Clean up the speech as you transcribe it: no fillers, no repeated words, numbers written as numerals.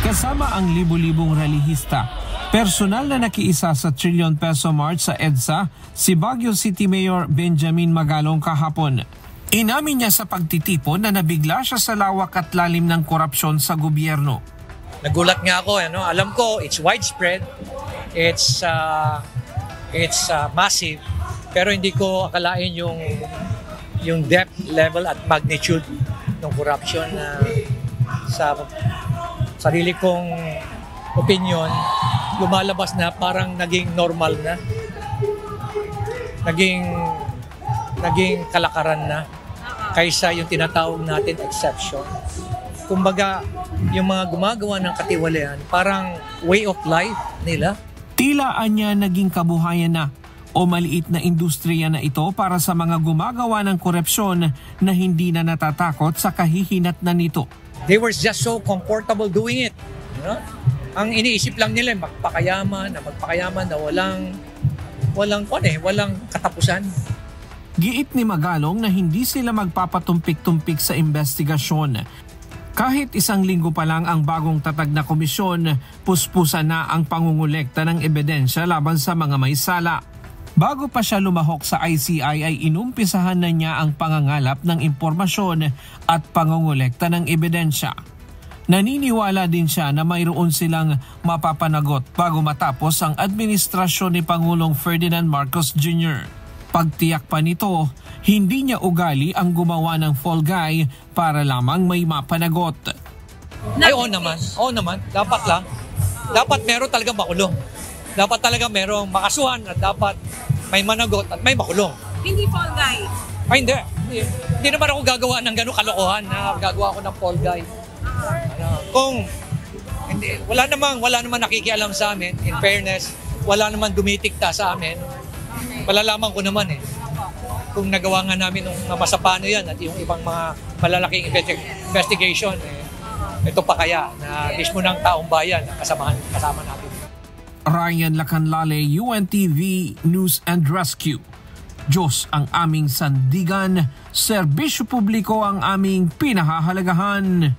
Kasama ang libu-libong relihista. Personal na nakiisa sa trilyon peso march sa EDSA si Baguio City Mayor Benjamin Magalong kahapon. Inamin niya sa pagtitipon na nabigla siya sa lawak at lalim ng korupsyon sa gobyerno. Nagulat nga ako, alam ko it's widespread, it's massive, pero hindi ko akalain yung depth, level at magnitude ng corruption na sa sarili kong opinion, lumalabas na parang naging normal na. Naging kalakaran na kaysa yung tinatawag natin exception. Kumbaga, yung mga gumagawa ng katiwalian, parang way of life nila. Tilaan niya naging kabuhayan na o maliit na industriya na ito para sa mga gumagawa ng korupsyon na hindi na natatakot sa kahihinat na nito. They were just so comfortable doing it. Ang iniisip lang nila magpakayaman na walang katapusan. Giit ni Magalong na hindi sila magpapatumpik-tumpik sa investigasyon. Kahit isang linggo pa lang ang bagong tatag na komisyon, puspusan na ang pangungulekta ng ebidensya laban sa mga may sala. Bago pa siya lumahok sa ICI ay inumpisahan na niya ang pangangalap ng impormasyon at pangungulekta ng ebidensya. Naniniwala din siya na mayroon silang mapapanagot bago matapos ang administrasyon ni Pangulong Ferdinand Marcos Jr. Pagtiyak pa nito, hindi niya ugali ang gumawa ng fall guy para lamang may mapanagot. Ay, oo naman. Dapat lang. Dapat meron talagang makulong. Dapat talagang merong makasuhan at dapat may managot at may makulong. Hindi fall guy? Ay, hindi. Hindi naman ako gagawa ng gano'ng kalokohan na gagawa ako ng fall guy. Kung hindi, wala namang nakikialam sa amin, in fairness, wala namang dumitikta sa amin. Malalaman ko naman kung nagawa nga namin ng masapano yan at yung ibang mga malalaking investigation, ito pa kaya na mismo ng taong bayan kasama natin. Ryan Lacanlale, UNTV News and Rescue. Diyos ang aming sandigan, serbisyo publiko ang aming pinahahalagahan.